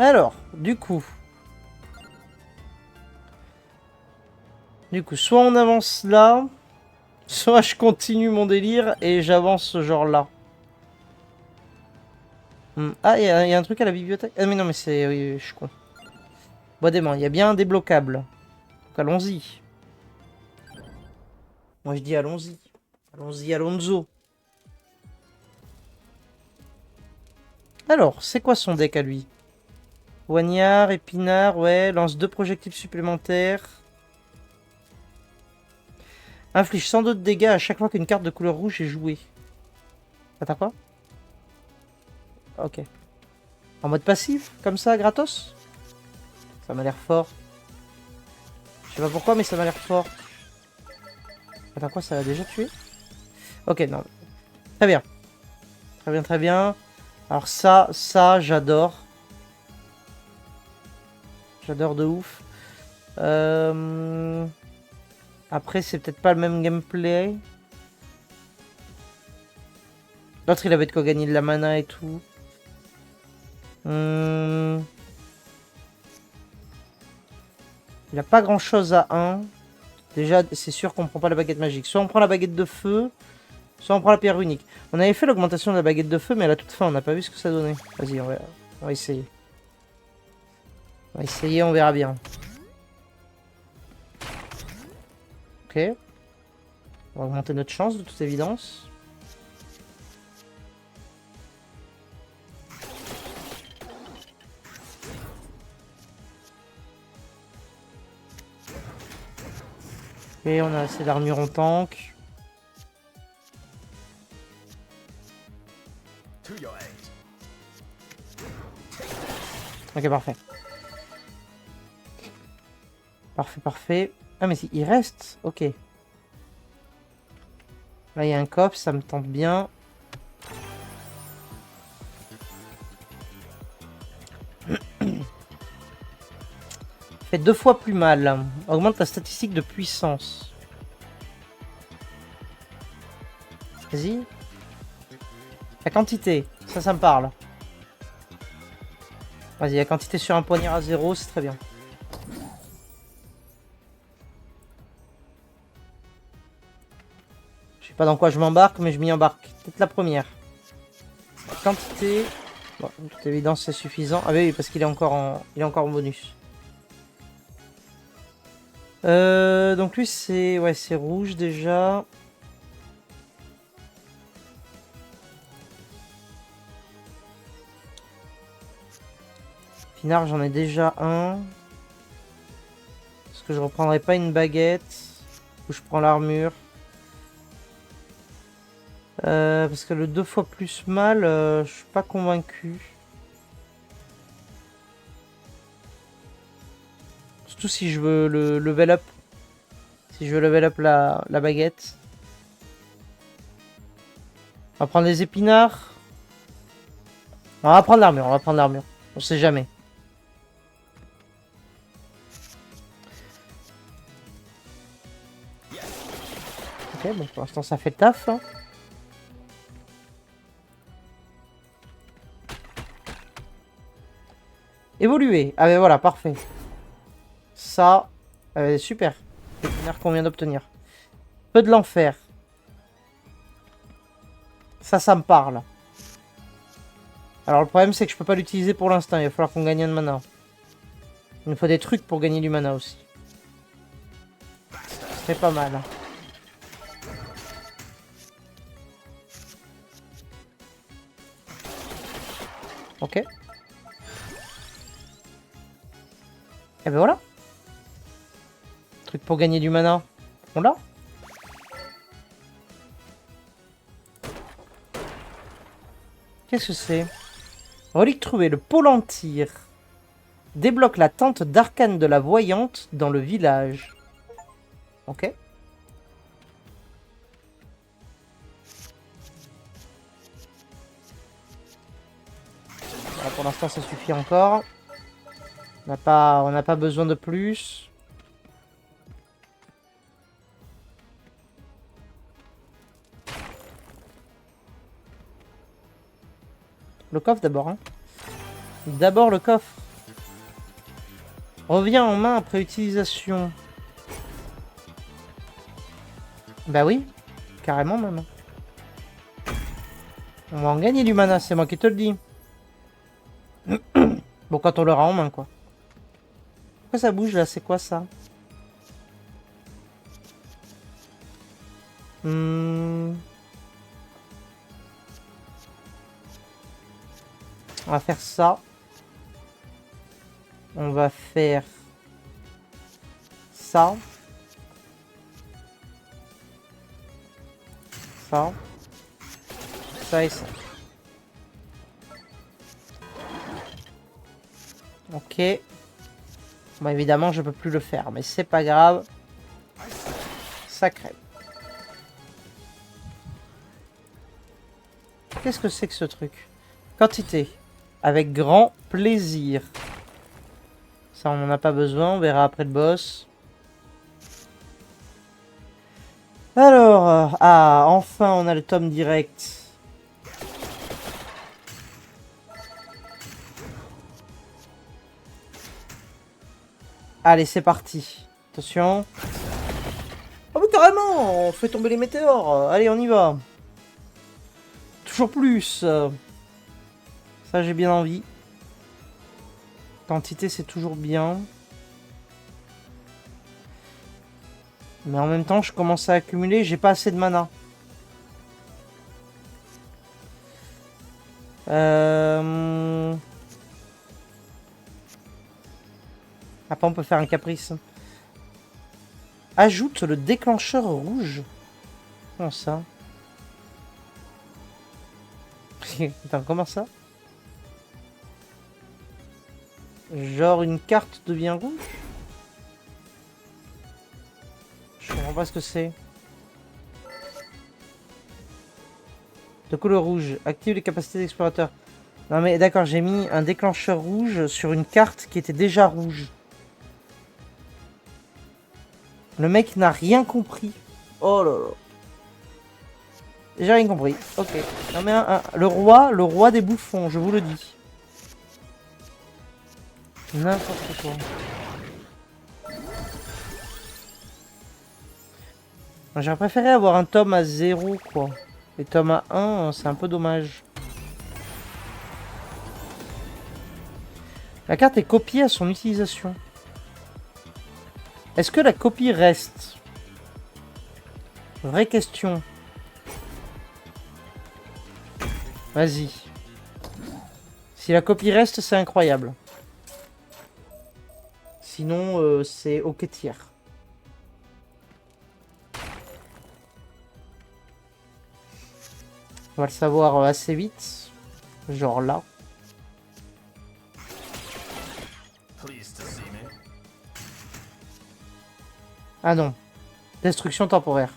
Alors, soit on avance là, soit je continue mon délire et j'avance ce genre là. Ah, il y a un truc à la bibliothèque. Ah mais non mais c'est... Oui, je suis con. Bon dément, il y a bien un débloquable. Donc allons-y. Moi je dis allons-y. Allons-y, Alonso. Alors, c'est quoi son deck à lui? Poignard, épinard, ouais. Lance 2 projectiles supplémentaires. Inflige 102 de dégâts à chaque fois qu'une carte de couleur rouge est jouée. Attends quoi? Ok. En mode passif, comme ça, gratos? Ça m'a l'air fort. Je sais pas pourquoi, mais ça m'a l'air fort. Attends quoi, ça l'a déjà tué? Ok, non. Très bien. Très bien, très bien. Alors ça, j'adore. J'adore de ouf. Après, c'est peut-être pas le même gameplay. L'autre, il avait de quoi gagner de la mana et tout. Il a pas grand-chose à 1. Déjà, c'est sûr qu'on prend pas la baguette magique. Soit on prend la baguette de feu, soit on prend la pierre unique. On avait fait l'augmentation de la baguette de feu, mais à la toute fin, on n'a pas vu ce que ça donnait. Vas-y, on va essayer. On va essayer, on verra bien. Ok. On va augmenter notre chance, de toute évidence. Et on a assez d'armure en tank. Ok, parfait. Parfait, parfait. Ah, mais il reste. Ok. Là, il y a un coffre, ça me tente bien. Fait 2 fois plus mal. Augmente ta statistique de puissance. Vas-y. La quantité. Ça me parle. Vas-y, la quantité sur un poignard à 0, c'est très bien. Je sais pas dans quoi je m'embarque, mais je m'y embarque. Peut-être la première. La quantité. Bon, de toute évidence, c'est suffisant. Ah oui, parce qu'il est encore en bonus. Donc lui, c'est... Ouais, c'est rouge déjà. Pinard, j'en ai déjà un. Est-ce que je reprendrai pas une baguette? Ou je prends l'armure? Parce que le 2 fois plus mal, je suis pas convaincu. Surtout si je veux le level up. Si je veux level up la baguette. On va prendre les épinards. On va prendre l'armure, on va prendre l'armure. On sait jamais. Ok, bon pour l'instant ça fait le taf. Hein. Évoluer. Ah ben voilà, parfait. Ça, super. L'épinard qu'on vient d'obtenir. Peu de l'enfer. Ça me parle. Alors le problème c'est que je peux pas l'utiliser pour l'instant. Il va falloir qu'on gagne un de mana. Il nous faut des trucs pour gagner du mana aussi. C'est pas mal. Ok. Et ben voilà. Truc pour gagner du mana. On l'a. Qu'est-ce que c'est? Relique trouvée, le Palantir. Débloque la tente d'arcane de la voyante dans le village. Ok. Voilà, pour l'instant, ça suffit encore. On n'a pas besoin de plus. Le coffre d'abord. Hein. D'abord le coffre. Revient en main après utilisation. Bah oui, carrément même. On va en gagner du mana, c'est moi qui te le dis. Bon, quand on l'aura en main, quoi. Pourquoi ça bouge là? C'est quoi ça? On va faire ça. On va faire ça. Ça. Ça et ça. Ok. Bon, évidemment, je peux plus le faire, mais c'est pas grave. Ça crève. Qu'est-ce que c'est que ce truc? Quantité. Avec grand plaisir. Ça, on n'en a pas besoin. On verra après le boss. Alors, ah, enfin, on a le tome direct. Allez, c'est parti. Attention. Oh, mais carrément, on fait tomber les météores. Allez, on y va. Toujours plus. Ça, j'ai bien envie. Quantité, c'est toujours bien. Mais en même temps, je commence à accumuler. J'ai pas assez de mana. Après, on peut faire un caprice. Ajoute le déclencheur rouge. Comment ça? Attends, comment ça? Genre une carte devient rouge? Je comprends pas ce que c'est. De couleur rouge. Active les capacités d'explorateur. Non mais d'accord, j'ai mis un déclencheur rouge sur une carte qui était déjà rouge. Le mec n'a rien compris. Oh là là. J'ai rien compris. Ok. Non mais le roi des bouffons, je vous le dis. N'importe quoi. J'aurais préféré avoir un tome à 0 quoi. Les tomes à 1, c'est un peu dommage. La carte est copiée à son utilisation. Est-ce que la copie reste? Vraie question. Vas-y. Si la copie reste, c'est incroyable. Sinon, c'est ok tiers. On va le savoir assez vite. Genre là. Ah non. Destruction temporaire.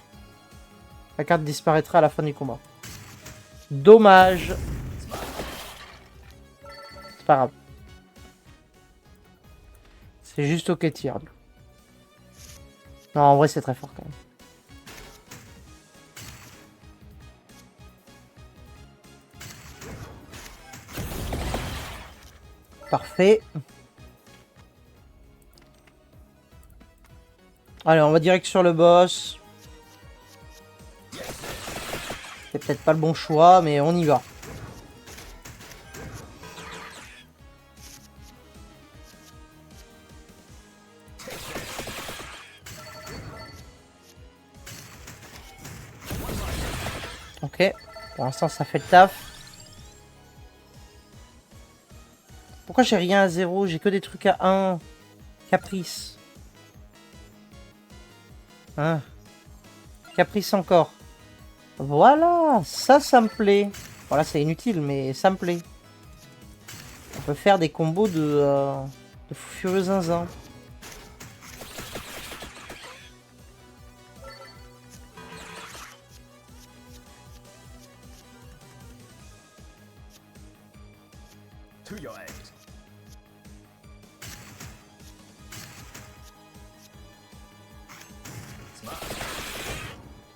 La carte disparaîtra à la fin du combat. Dommage. C'est pas grave. C'est juste ok tiers. Non, en vrai, c'est très fort quand même. Parfait. Allez, on va direct sur le boss. C'est peut-être pas le bon choix, mais on y va. Ok. Pour l'instant, ça fait le taf. Pourquoi j'ai rien à 0? J'ai que des trucs à 1. Caprice. Hein. Caprice encore. Voilà, ça me plaît. Voilà, c'est inutile, mais ça me plaît. On peut faire des combos de fou furieux zinzin.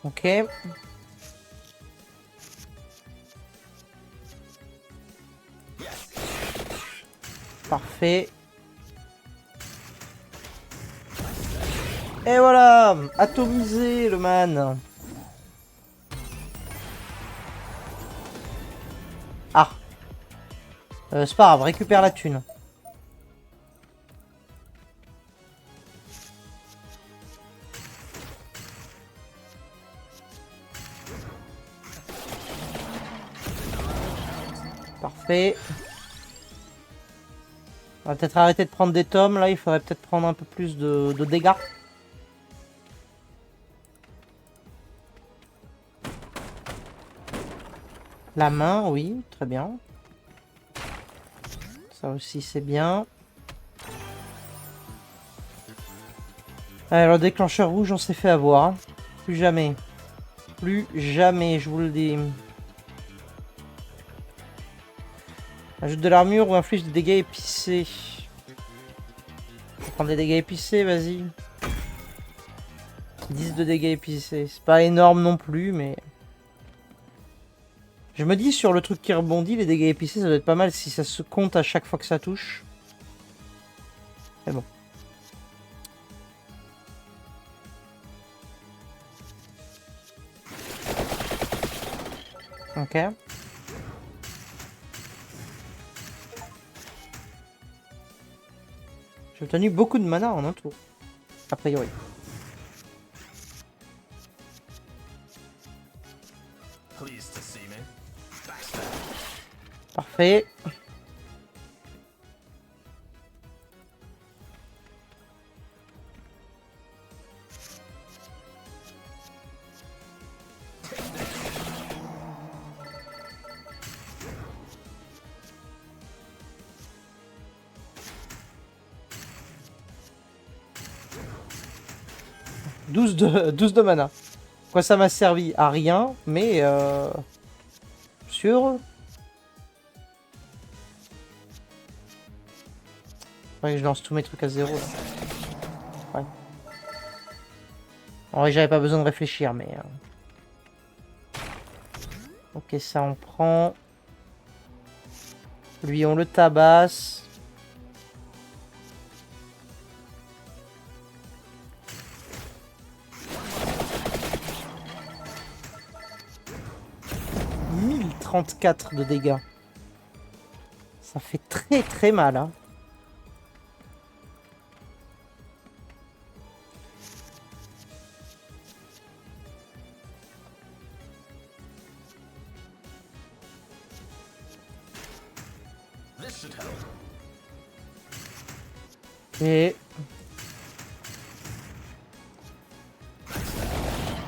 Ok. Parfait. Et voilà, atomisé le man. Ah, c'est pas grave, récupère la thune. Parfait. On va peut-être arrêter de prendre des tomes là, il faudrait peut-être prendre un peu plus de dégâts. La main, oui, très bien. Ça aussi c'est bien. Alors le déclencheur rouge, on s'est fait avoir. Hein. Plus jamais. Plus jamais, je vous le dis. Ajoute de l'armure ou inflige des dégâts épicés. On va prendre des dégâts épicés, vas-y. 10 de dégâts épicés. C'est pas énorme non plus, mais... Je me dis, sur le truc qui rebondit, les dégâts épicés, ça doit être pas mal si ça se compte à chaque fois que ça touche. Mais bon. Ok. J'ai obtenu beaucoup de mana en un tour. A priori. Parfait. Douze de mana. Quoi ça m'a servi? À rien, mais sûr. Faudrait que je lance tous mes trucs à zéro. Là. Ouais. En vrai, j'avais pas besoin de réfléchir, mais... Ok, ça on prend. Lui, on le tabasse. « 1034 de dégâts. Ça fait très très mal, hein. Et...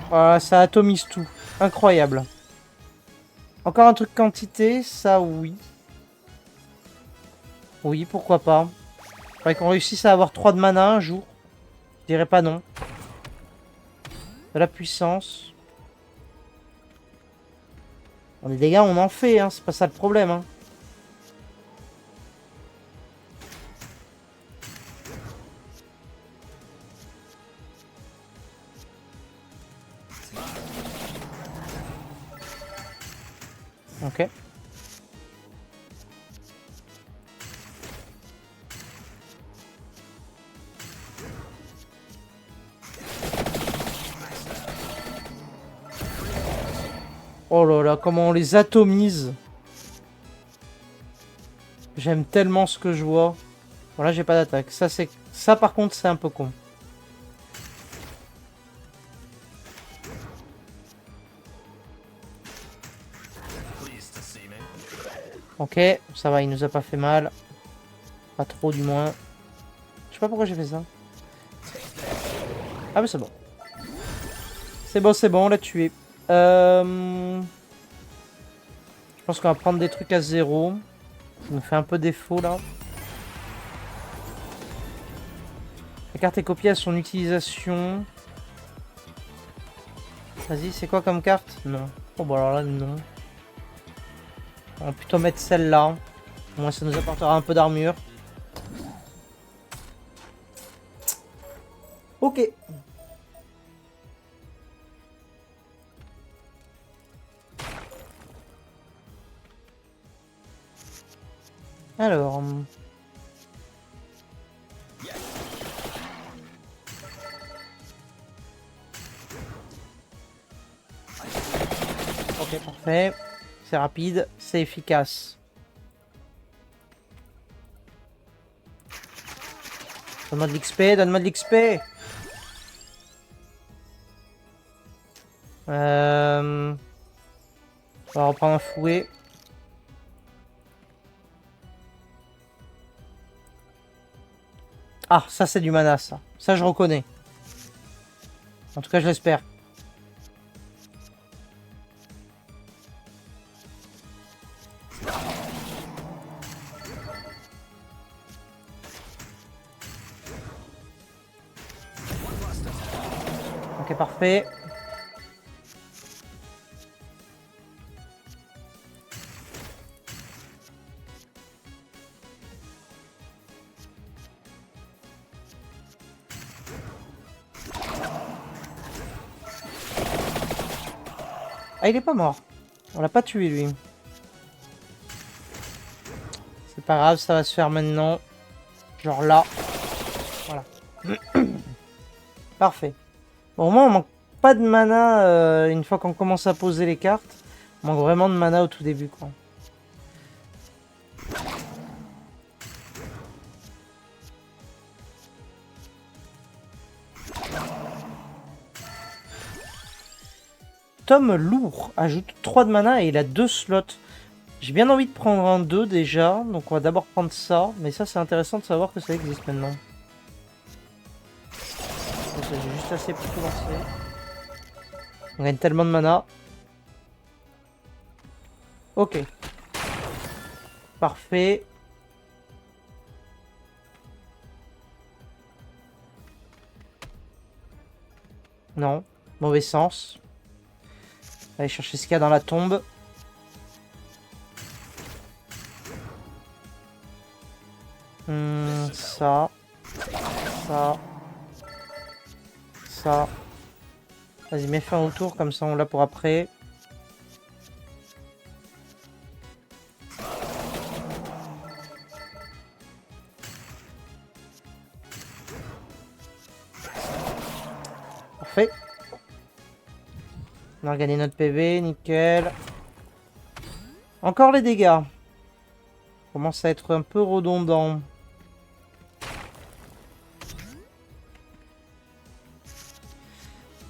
Voilà, ça atomise tout. Incroyable. Encore un truc quantité, ça oui. Oui, pourquoi pas. Faudrait qu'on réussisse à avoir 3 de mana un jour. Je dirais pas non. De la puissance. Bon, des dégâts, on en fait, hein. C'est pas ça le problème, hein. Ok. Oh là là, comment on les atomise. J'aime tellement ce que je vois. Bon, là, j'ai pas d'attaque. Ça, par contre, c'est un peu con. Ok, ça va, il nous a pas fait mal. Pas trop, du moins. Je sais pas pourquoi j'ai fait ça. Ah, mais c'est bon. C'est bon, on l'a tué. Je pense qu'on va prendre des trucs à zéro. Ça nous fait un peu défaut, là. La carte est copiée à son utilisation. Vas-y, c'est quoi comme carte? Non. Oh, bah alors là, non. On va plutôt mettre celle-là. Au moins, ça nous apportera un peu d'armure. Ok. Alors... Ok, parfait. C'est rapide, c'est efficace. Donne-moi de l'XP, donne-moi de l'XP. On va reprendre un fouet. Ah, ça c'est du mana, ça. Ça je reconnais. En tout cas, je l'espère. Ok, parfait. Ah, il est pas mort. On l'a pas tué, lui. C'est pas grave, ça va se faire maintenant. Genre là. Voilà. Parfait. Bon, au moins, on manque pas de mana une fois qu'on commence à poser les cartes. On manque vraiment de mana au tout début, quoi. Tome lourd ajoute 3 de mana et il a 2 slots. J'ai bien envie de prendre un 2 déjà, donc on va d'abord prendre ça. Mais ça, c'est intéressant de savoir que ça existe maintenant. J'ai juste assez pour tout lancer. On gagne tellement de mana. Ok. Parfait. Non. Mauvais sens. Allez chercher ce qu'il y a dans la tombe. Ça. Ça. Ça. Vas-y, mets fin au tour, comme ça on l'a pour après. Parfait. On a regagné notre PV, nickel. Encore les dégâts. Commence à être un peu redondant.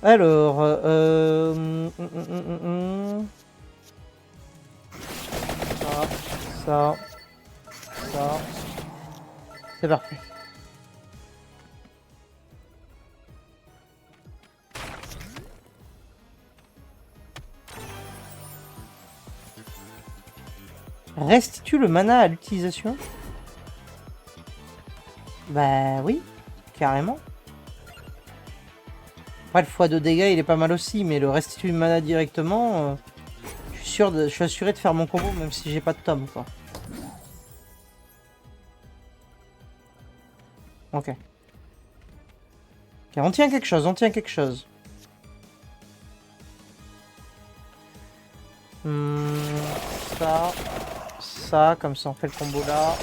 Alors, ça. C'est parfait. Restitue le mana à l'utilisation? Bah oui, carrément. Après, le x2 dégâts, il est pas mal aussi, mais le restituer le mana directement, je suis assuré de faire mon combo, même si j'ai pas de tome, quoi. Ok. Ok, on tient quelque chose, on tient quelque chose. Ça, comme ça on fait le combo là.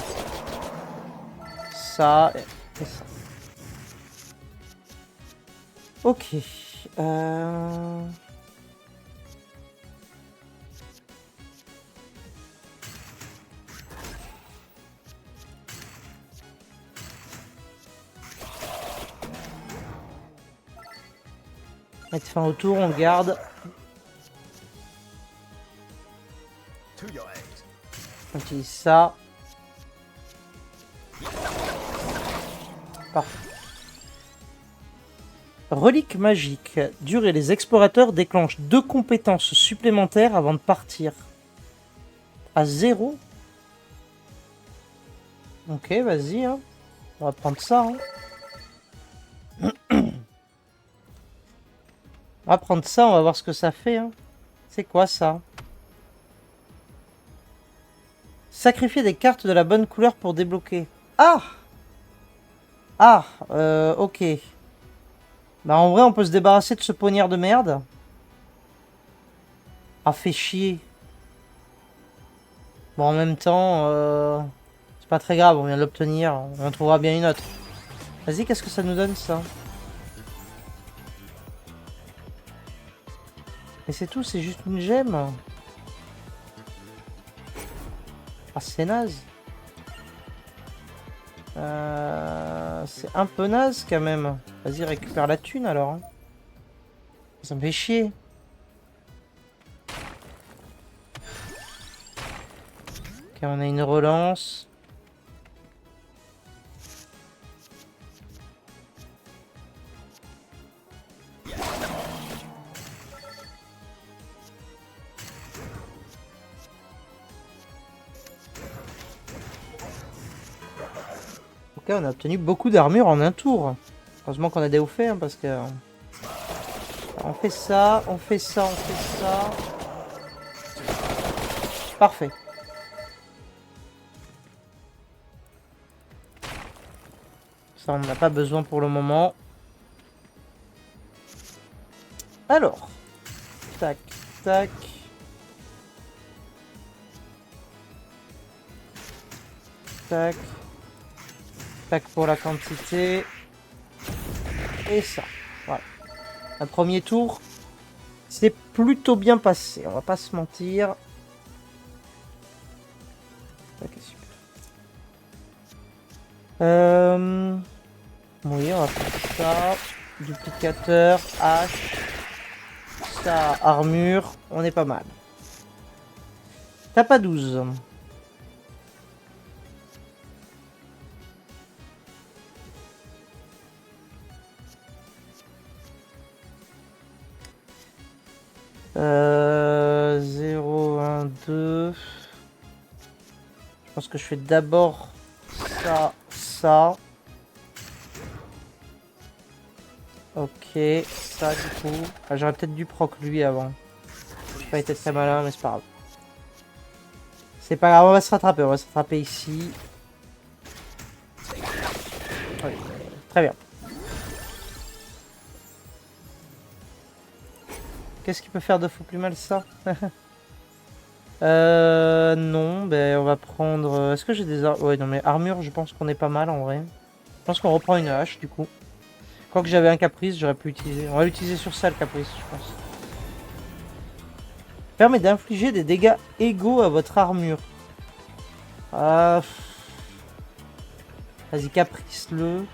Ça, et ça. Ok. Mettre fin au tour, on garde. On utilise ça. Parfait. Relique magique. Durée, les explorateurs déclenchent 2 compétences supplémentaires avant de partir. À 0. Ok, vas-y. Hein. On va prendre ça. Hein. On va prendre ça, on va voir ce que ça fait. Hein. C'est quoi ça? Sacrifier des cartes de la bonne couleur pour débloquer. Ah! Ah, ok. Bah en vrai, on peut se débarrasser de ce poignard de merde. Ah, fait chier. Bon, en même temps, c'est pas très grave, on vient de l'obtenir. On en trouvera bien une autre. Vas-y, qu'est-ce que ça nous donne, ça? Mais c'est tout, c'est juste une gemme. Ah, c'est naze. C'est un peu naze quand même. Vas-y, récupère la thune alors. Hein. Ça me fait chier. Ok, on a une relance. Ok, on a obtenu beaucoup d'armure en un tour. Heureusement qu'on a des hauts faits, hein, parce que... On fait ça, on fait ça, on fait ça. Parfait. Ça, on n'en a pas besoin pour le moment. Alors. Tac, tac. Tac. Tac pour la quantité. Et ça. Voilà. Un premier tour. C'est plutôt bien passé. On va pas se mentir. Ok, super. Oui, on va faire ça. Duplicateur, hache. Ça, armure. On est pas mal. Tape à 12. Euh, 0, 1, 2. Je pense que je fais d'abord ça, ça. Ok, ça du coup. Ah, j'aurais peut-être dû proc lui avant. J'ai pas été très malin, mais c'est pas grave. C'est pas grave, on va se rattraper. On va se rattraper ici. Oui, très bien. Qu'est-ce qui peut faire 2 fois plus mal ça? Non, ben on va prendre... Est-ce que j'ai des... Ouais, non mais armure, je pense qu'on est pas mal en vrai. Je pense qu'on reprend une hache du coup. Quoique j'avais un caprice, j'aurais pu l'utiliser. On va l'utiliser sur ça le caprice, je pense. Permet d'infliger des dégâts égaux à votre armure. Ah... Vas-y, caprice-le.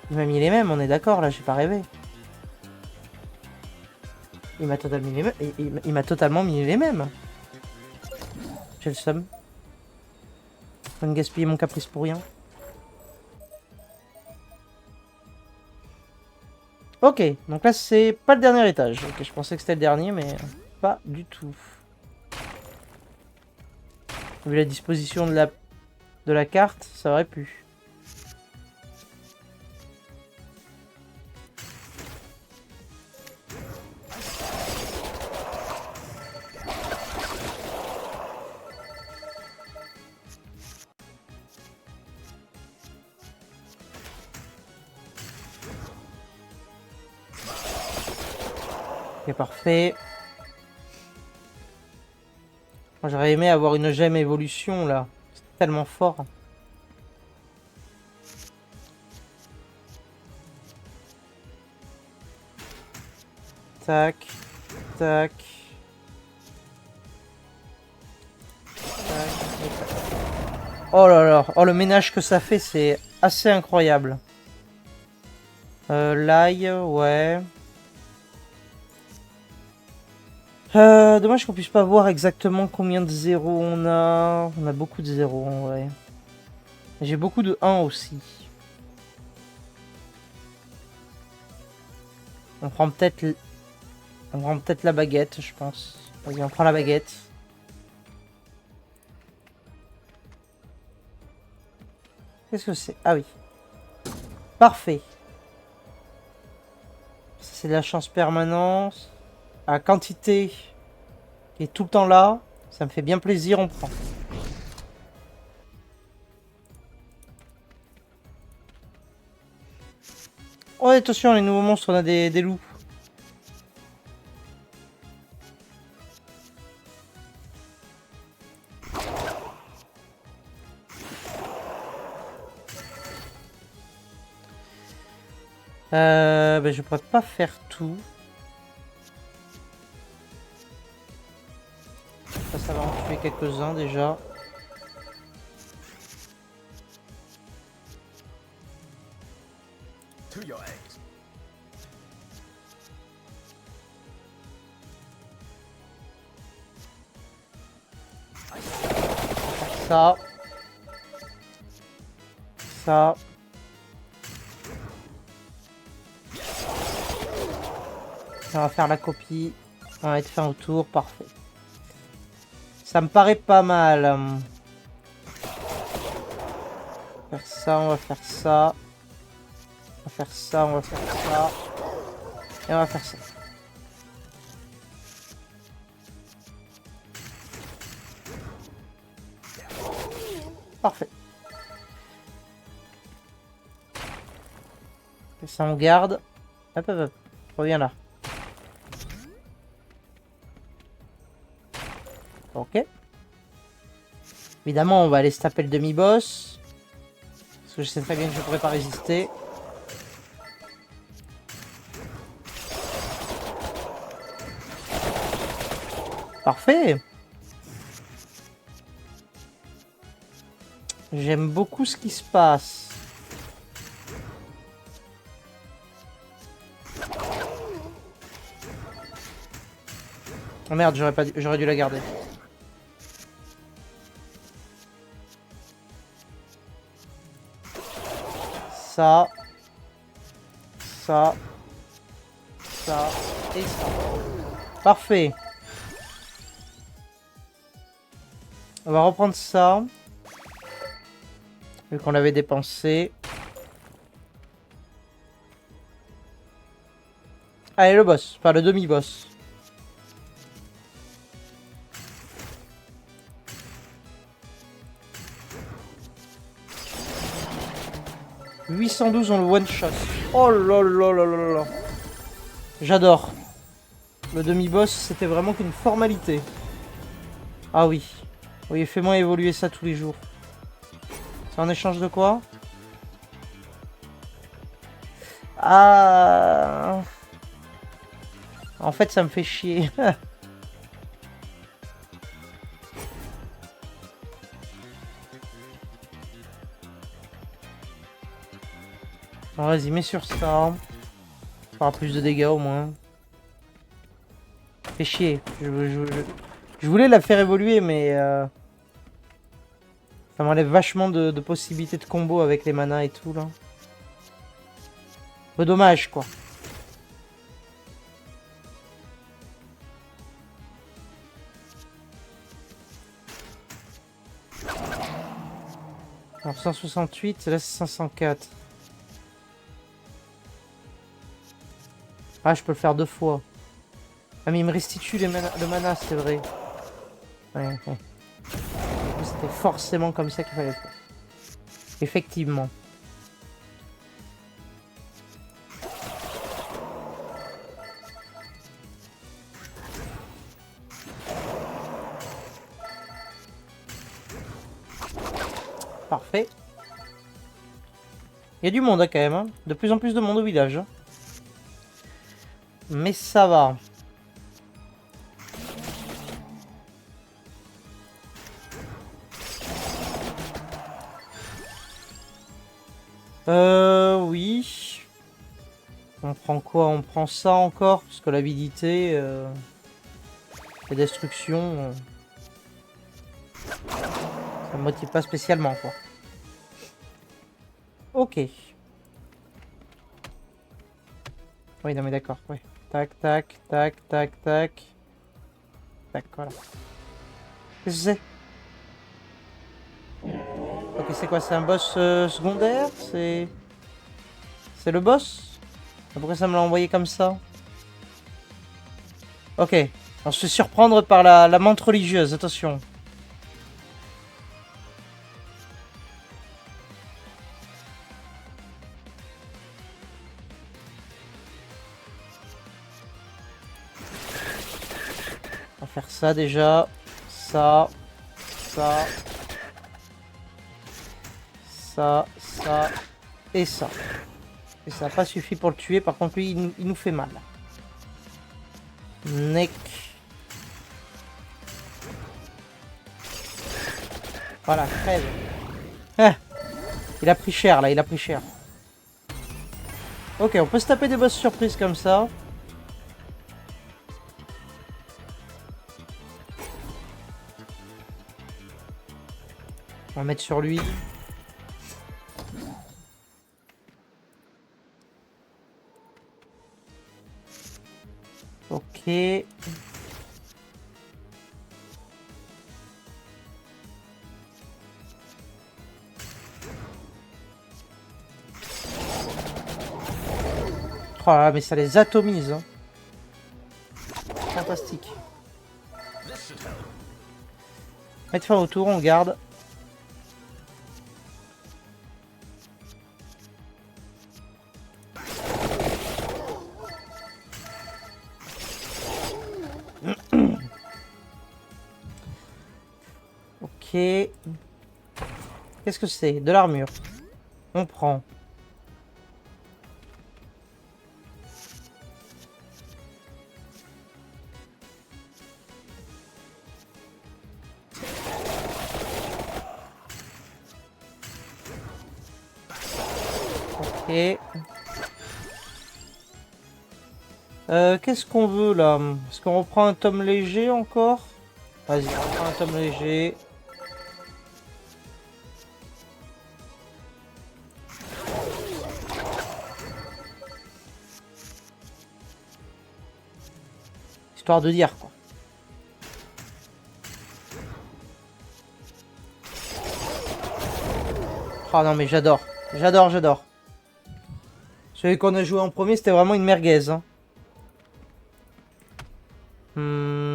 Il m'a mis les mêmes, on est d'accord, là, j'ai pas rêvé. Il m'a totalement mis les mêmes. Il m'a totalement mis les mêmes. J'ai le seum. Je vais me gaspiller mon caprice pour rien. Ok, donc là c'est pas le dernier étage. Ok, je pensais que c'était le dernier, mais pas du tout. Vu la disposition de la carte, ça aurait pu. Ok, parfait. J'aurais aimé avoir une gemme évolution là. C'est tellement fort. Tac. Tac. Tac. Et tac. Oh là là. Oh, le ménage que ça fait, c'est assez incroyable. L'ail, ouais. Dommage qu'on puisse pas voir exactement combien de zéros on a. On a beaucoup de zéros en vrai. J'ai beaucoup de 1 aussi. On prend peut-être la baguette, je pense. Vas-y, on prend la baguette. Qu'est-ce que c'est? Ah oui. Parfait. C'est de la chance permanente. À quantité qui est tout le temps là. Ça me fait bien plaisir, on prend. Oh, attention, les nouveaux monstres, on a des loups. Ben, je pourrais pas faire tout. Ça va en tuer quelques-uns déjà. Ça. Ça. On va faire la copie. On va être fin au tour, parfait. Ça me paraît pas mal. On va faire ça, on va faire ça. On va faire ça, on va faire ça. Et on va faire ça. Parfait. Et ça on garde. Hop hop hop. Reviens là. Ok. Évidemment, on va aller se taper le demi-boss. Parce que je sais très bien que je ne pourrais pas résister. Parfait. J'aime beaucoup ce qui se passe. Oh merde, j'aurais dû la garder. Ça. Ça. Ça. Et ça. Parfait. On va reprendre ça. Vu qu'on l'avait dépensé. Allez, le boss. Enfin, le demi-boss. « 812 on le one-shot. Oh là là là là là. J'adore. Le demi-boss, c'était vraiment qu'une formalité. Ah oui. Oui, fais-moi évoluer ça tous les jours. C'est en échange de quoi? Ah. En fait, ça me fait chier. Bon, vas-y, mets sur ça. Ça fera plus de dégâts au moins. Fait chier. Je voulais la faire évoluer, mais... ça m'enlève vachement de possibilités de combo avec les manas et tout, là. Peu dommage, quoi. Alors 168, là c'est 504. Ah, je peux le faire 2 fois. Ah, mais il me restitue le mana, c'est vrai. Ouais. C'était forcément comme ça qu'il fallait faire. Effectivement. Parfait. Il y a du monde, hein, quand même. Hein. De plus en plus de monde au village. Hein. Mais ça va. Oui. On prend quoi? On prend ça encore, parce que l'avidité et destruction, ça me motive pas spécialement, quoi. Ok. Oui, non mais d'accord, ouais. Tac, tac, tac, tac, tac. Tac, voilà. Qu'est-ce que c'est? Ok, c'est quoi? C'est un boss secondaire? C'est le boss? Pourquoi ça me l'a envoyé comme ça? Ok. On se fait surprendre par la menthe religieuse, attention. On va faire ça déjà. Ça. Ça. Ça. Ça. Et ça. Et ça n'a pas suffi pour le tuer. Par contre, lui, il nous fait mal. Neck. Voilà, crève. Ah, il a pris cher là, il a pris cher. Ok, on peut se taper des boss surprises comme ça. On va mettre sur lui. Ok. Oh là là, mais ça les atomise. Hein. Fantastique. Mettre fin au tour, on garde. Ok. Qu'est-ce que c'est? De l'armure. On prend. Ok. Qu'est-ce qu'on veut là? Est-ce qu'on reprend un tome léger encore? Vas-y, on reprend un tome léger. Histoire de dire quoi. Oh non mais j'adore. J'adore, j'adore. Celui qu'on a joué en premier, c'était vraiment une merguez. Hein.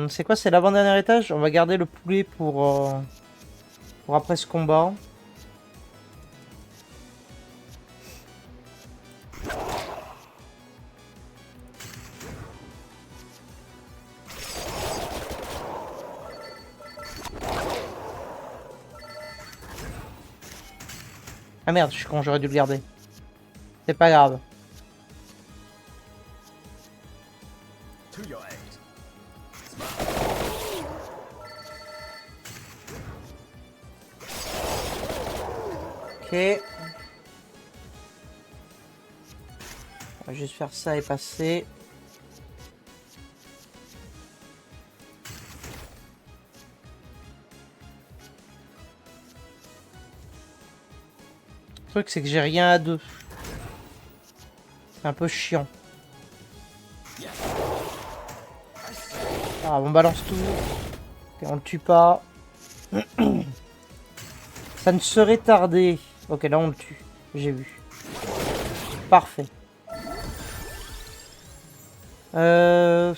C'est quoi? C'est l'avant-dernier étage? On va garder le poulet pour après ce combat. Ah merde, je suis con, j'aurais dû le garder. C'est pas grave. Ok. On va juste faire ça et passer. Le truc, c'est que j'ai rien à deux. C'est un peu chiant. Ah, on balance tout. Ok, on le tue pas. Ça ne serait tardé. Ok, là on le tue. J'ai vu. Parfait. Moi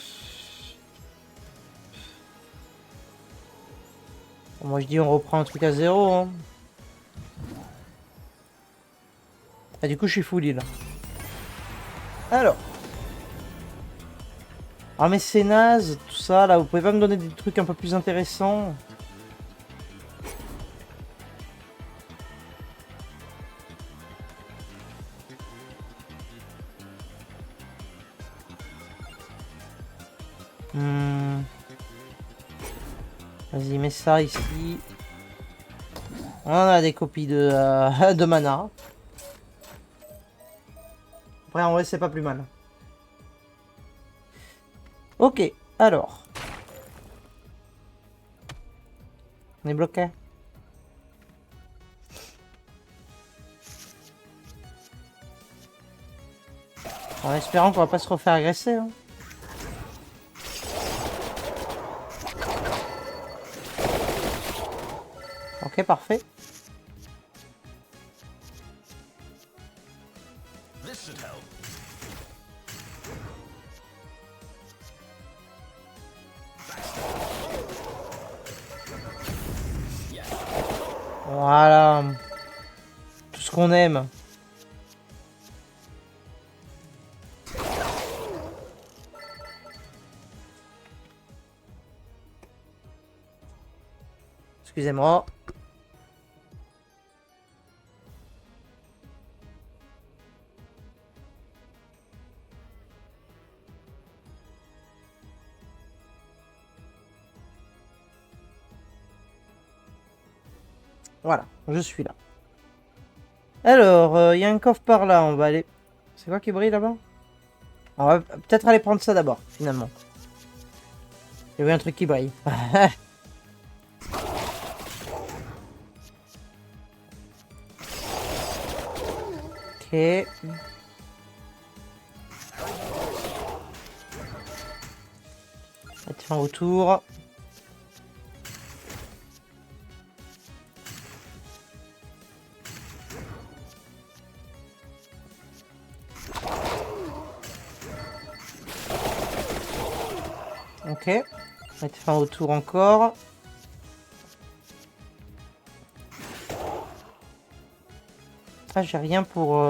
je dis on reprend un truc à zéro. Hein. Ah, du coup je suis full là. Alors. Ah mais c'est naze, tout ça là. Vous pouvez pas me donner des trucs un peu plus intéressants? Vas-y, mets ça ici. On a des copies de mana. Après, en vrai, c'est pas plus mal. Ok, alors. On est bloqué. En espérant qu'on va pas se refaire agresser. Hein. Ok, parfait. Voilà. Tout ce qu'on aime. Excusez-moi. Voilà, je suis là. Alors, il y a un coffre par là, on va aller... C'est quoi qui brille là-bas? On va peut-être aller prendre ça d'abord, finalement. J'ai vu un truc qui brille. Ok. Tiens, autour. Ok. Mettre fin au tour encore. Ah, j'ai rien pour...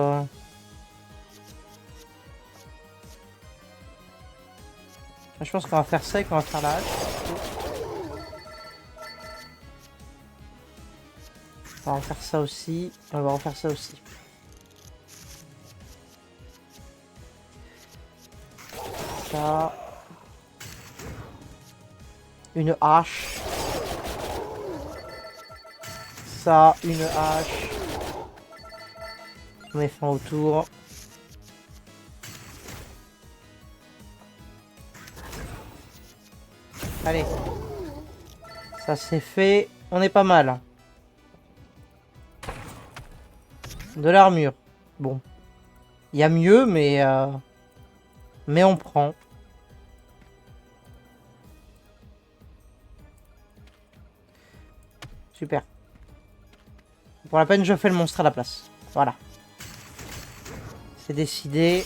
Je pense qu'on va faire ça et qu'on va faire la hache. On va refaire ça aussi. Et on va refaire ça aussi. Ça. Une hache. Ça, une hache. On met fin au tour. Allez. Ça c'est fait. On est pas mal. De l'armure. Bon. Il y a mieux, mais on prend. Super. Pour la peine, je fais le monstre à la place. Voilà. C'est décidé.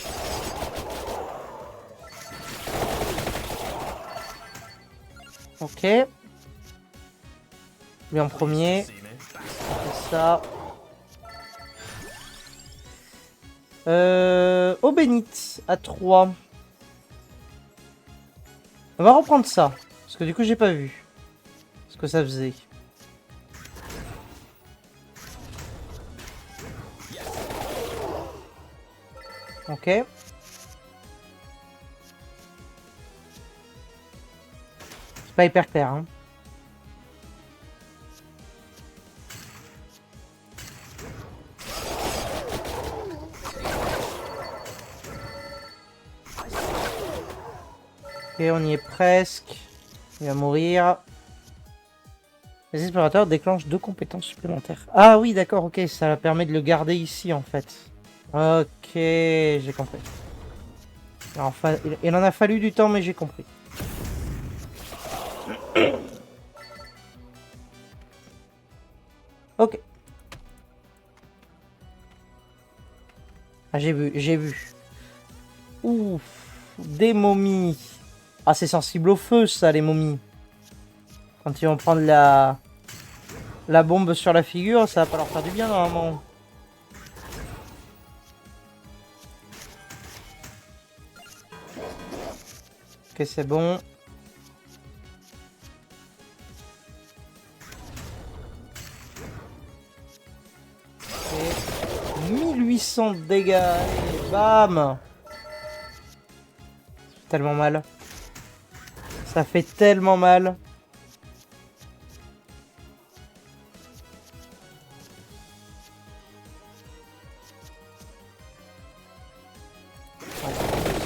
Ok. Lui en premier. C'est ça. Eau bénite à 3. On va reprendre ça. Parce que du coup, j'ai pas vu ce que ça faisait. Ok. C'est pas hyper clair, hein. Ok, on y est presque. Il va mourir. Les explorateurs déclenchent 2 compétences supplémentaires. Ah oui, d'accord, ok. Ça permet de le garder ici, en fait. Ok, j'ai compris. Alors, enfin, il en a fallu du temps, mais j'ai compris. Ok. Ah, j'ai vu, j'ai vu. Ouf, des momies. Ah, c'est sensible au feu, ça, les momies. Quand ils vont prendre la bombe sur la figure, ça va pas leur faire du bien, normalement. Ok, c'est bon. Et 1800 de dégâts. Et bam. Ça fait tellement mal. Ça fait tellement mal.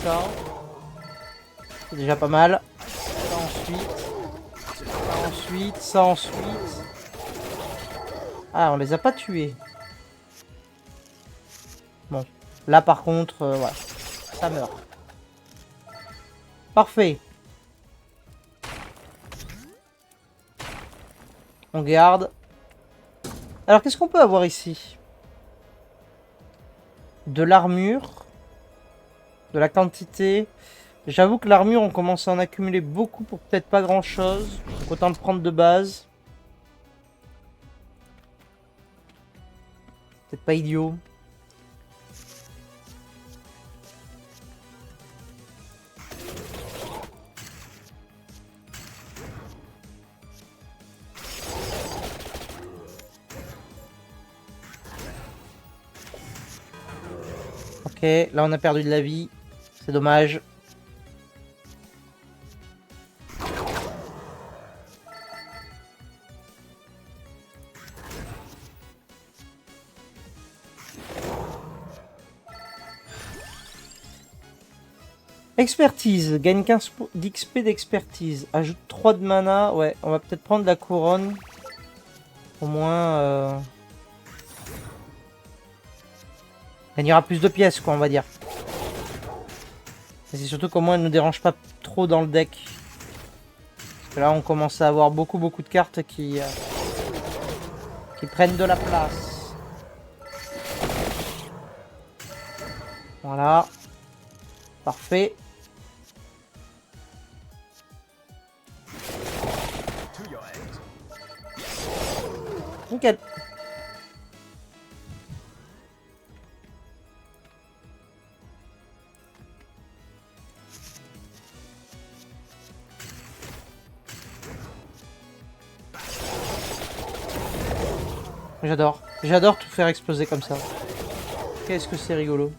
Ça. C'est déjà pas mal. Ça ensuite. Ça ensuite. Ça ensuite. Ah, on les a pas tués. Bon. Là, par contre, voilà. Ça meurt. Parfait. On garde. Alors, qu'est-ce qu'on peut avoir ici? De l'armure. De la quantité. J'avoue que l'armure, on commence à en accumuler beaucoup pour peut-être pas grand-chose. Autant le prendre de base. Peut-être pas idiot. Ok, là on a perdu de la vie. C'est dommage. Expertise, gagne 15 d'XP d'expertise. Ajoute 3 de mana. Ouais, on va peut-être prendre la couronne. Au moins... gagnera plus de pièces, quoi, on va dire. Et c'est surtout qu'au moins elle ne nous dérange pas trop dans le deck. Parce que là, on commence à avoir beaucoup de cartes qui prennent de la place. Voilà. Parfait. Nickel. J'adore. J'adore tout faire exploser comme ça. Qu'est-ce que c'est rigolo.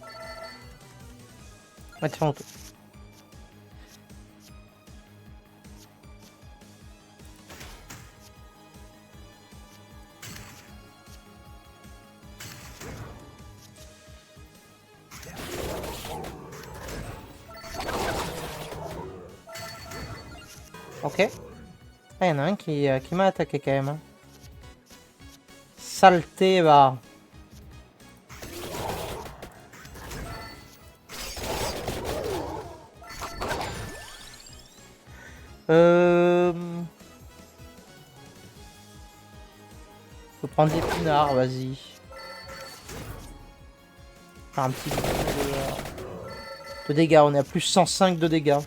Ouais, tiens, ok. Ah, y en a un qui m'a attaqué quand même. Hein. Saleté, va. Faut prendre des pinards, vas-y. Faire un petit peu de dégâts, on est à plus 105 de dégâts.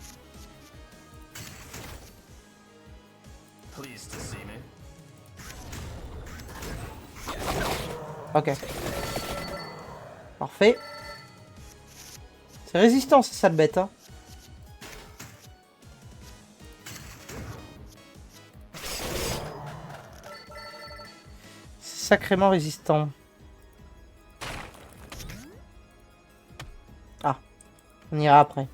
Ok. Parfait. C'est résistant, c'est ça le bête, hein. C'est sacrément résistant. Ah. On ira après.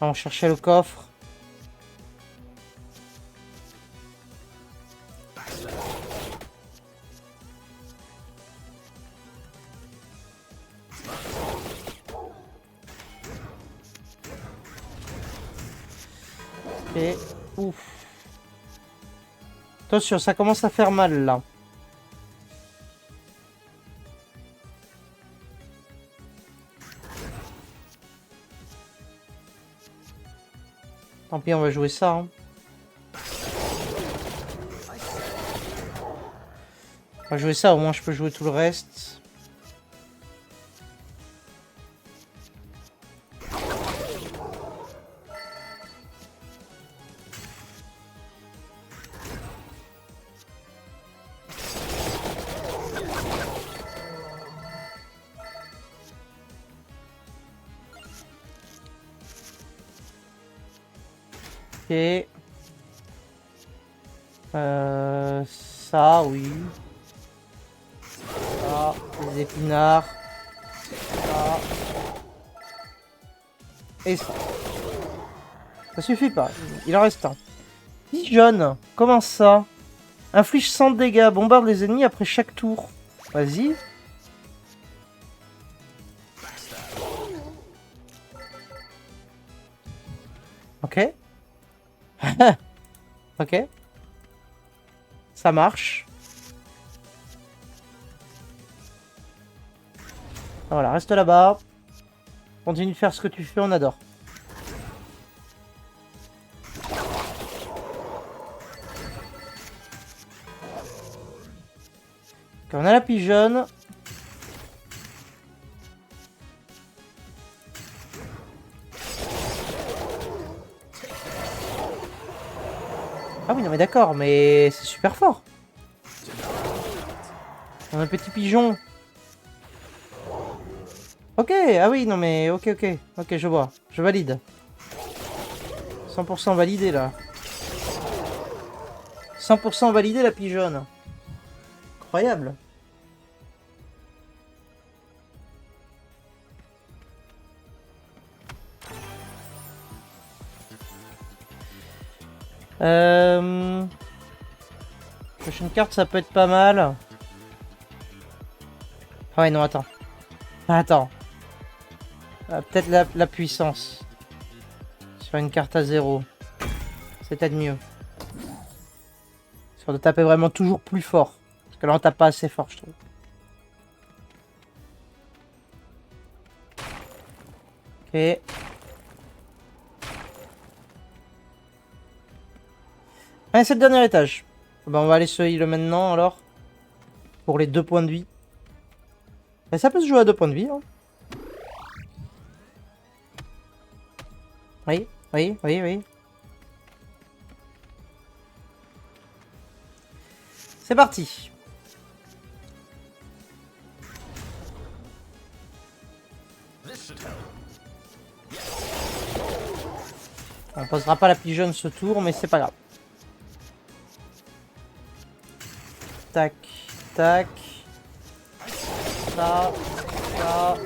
On cherchait le coffre. Et ouf. Attention, ça commence à faire mal là. Tant pis, on va jouer ça. Hein. On va jouer ça, au moins je peux jouer tout le reste. Ok. Ça, oui. Ça, les épinards. Ça. Et ça. Ça suffit pas. Il en reste un. Pigeonne. Comment ça? Inflige 100 de dégâts. Bombarde les ennemis après chaque tour. Vas-y. Ok. Ok. Ça marche. Voilà, reste là-bas. Continue de faire ce que tu fais, on adore. Ok, on a la pigeonne. Ah oui, non mais d'accord, mais c'est super fort. On a un petit pigeon. Ok, ah oui, non mais ok, je vois, je valide. 100% validé là. 100% validé la pigeonne. Incroyable. Prochaine carte, ça peut être pas mal. Ah ouais, non, attends. Attends. Peut-être la puissance. Sur une carte à 0. C'est peut-être mieux. Sur de taper vraiment toujours plus fort. Parce que là on tape pas assez fort je trouve. Ok. Allez, c'est le dernier étage. Bah, on va aller sur l'île maintenant alors. Pour les 2 points de vie. Et ça peut se jouer à 2 points de vie. Hein. Oui, oui, oui, oui. C'est parti. On posera pas la pigeonne ce tour, mais c'est pas grave. Tac, tac. Ça, ça.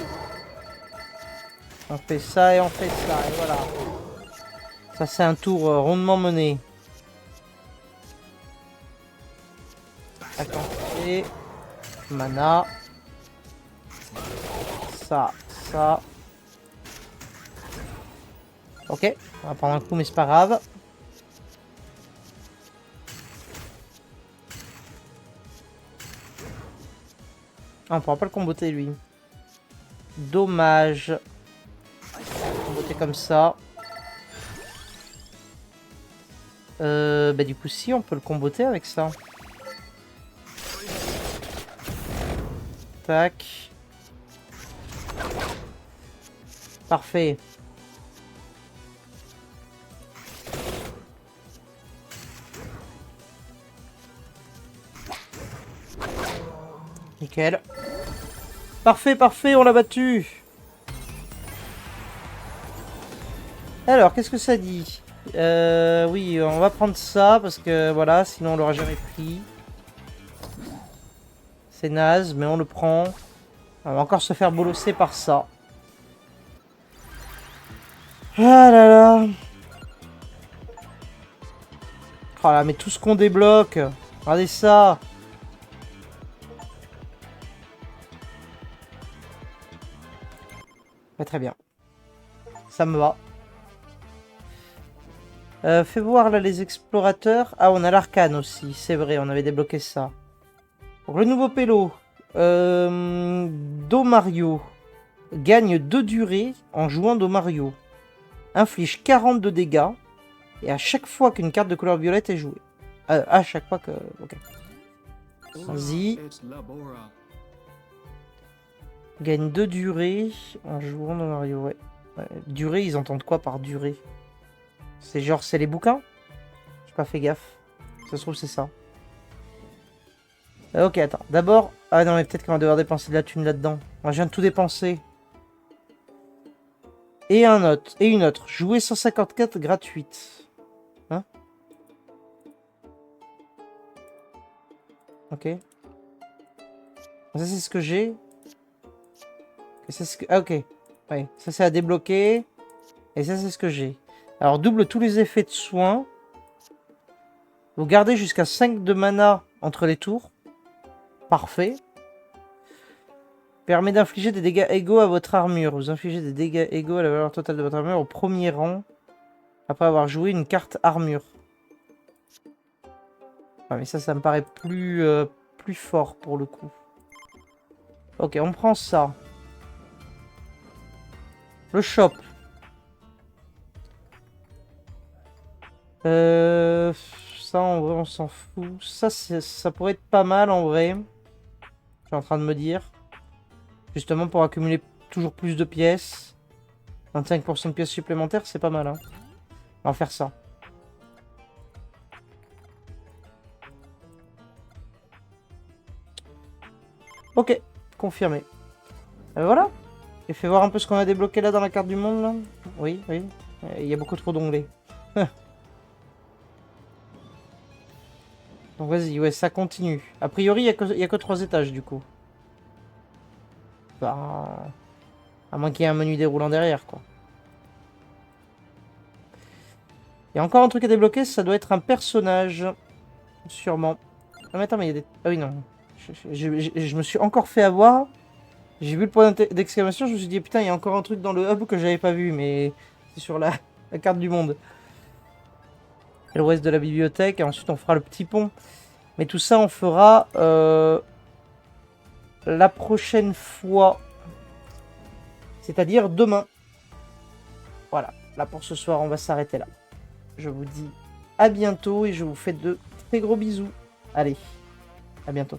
On fait ça et on fait ça, et voilà. Ça, c'est un tour rondement mené. Attention. Mana. Ça, ça. Ok, on va prendre un coup, mais c'est pas grave. Ah, on pourra pas le comboter, lui. Dommage. Comboter comme ça. Bah du coup, si, on peut le comboter avec ça. Tac. Parfait. Nickel. Parfait, parfait, on l'a battu. Alors, qu'est-ce que ça dit? Oui, on va prendre ça, parce que, voilà, sinon on l'aurait jamais pris. C'est naze, mais on le prend. On va encore se faire bolosser par ça. Ah là là. Oh là, mais tout ce qu'on débloque. Regardez ça. Ouais, très bien. Ça me va. Fais voir là les explorateurs. Ah, on a l'arcane aussi. C'est vrai, on avait débloqué ça. Donc, le nouveau pélo. Domario. Gagne 2 durées en jouant Domario. Inflige 40 de dégâts. Et à chaque fois qu'une carte de couleur violette est jouée. À chaque fois que... Ok. Vas-y. Gagne 2 durées en jouant Domario. Ouais. Durée, ils entendent quoi par durée? C'est genre, c'est les bouquins? J'ai pas fait gaffe. Ça se trouve, c'est ça. Ok, attends. D'abord... Ah non, mais peut-être qu'on va devoir dépenser de la thune là-dedans. Moi, je viens de tout dépenser. Et une autre. Jouer 154 gratuite. Hein? Ok. Ça, c'est ce que j'ai. Ah, ok. Ouais. Ça, c'est à débloquer. Et ça, c'est ce que j'ai. Alors, double tous les effets de soins. Vous gardez jusqu'à 5 de mana entre les tours. Parfait. Permet d'infliger des dégâts égaux à votre armure. Vous infligez des dégâts égaux à la valeur totale de votre armure au premier rang. Après avoir joué une carte armure. Ah, mais ça me paraît plus fort pour le coup. Ok, on prend ça. Le shop. Ça, en vrai, on s'en fout. Ça pourrait être pas mal, en vrai. Je suis en train de me dire. Justement, pour accumuler toujours plus de pièces. 25% de pièces supplémentaires, c'est pas mal, hein. On va faire ça. Ok, confirmé. Voilà. Et fais voir un peu ce qu'on a débloqué là dans la carte du monde, là. Oui, oui. Il y a beaucoup trop d'onglets. Donc vas-y, ouais, ça continue. A priori, il y a que 3 étages, du coup. Bah, à moins qu'il y ait un menu déroulant derrière, quoi. Il y a encore un truc à débloquer, ça doit être un personnage. Sûrement. Ah mais attends, mais il y a des... Ah oui, non. Je me suis encore fait avoir. J'ai vu le point d'exclamation, je me suis dit putain, il y a encore un truc dans le hub que j'avais pas vu, mais c'est sur la carte du monde. Et l'ouest de la bibliothèque, et ensuite on fera le petit pont. Mais tout ça, on fera la prochaine fois. C'est-à-dire demain. Voilà, là pour ce soir, on va s'arrêter là. Je vous dis à bientôt et je vous fais de très gros bisous. Allez, à bientôt.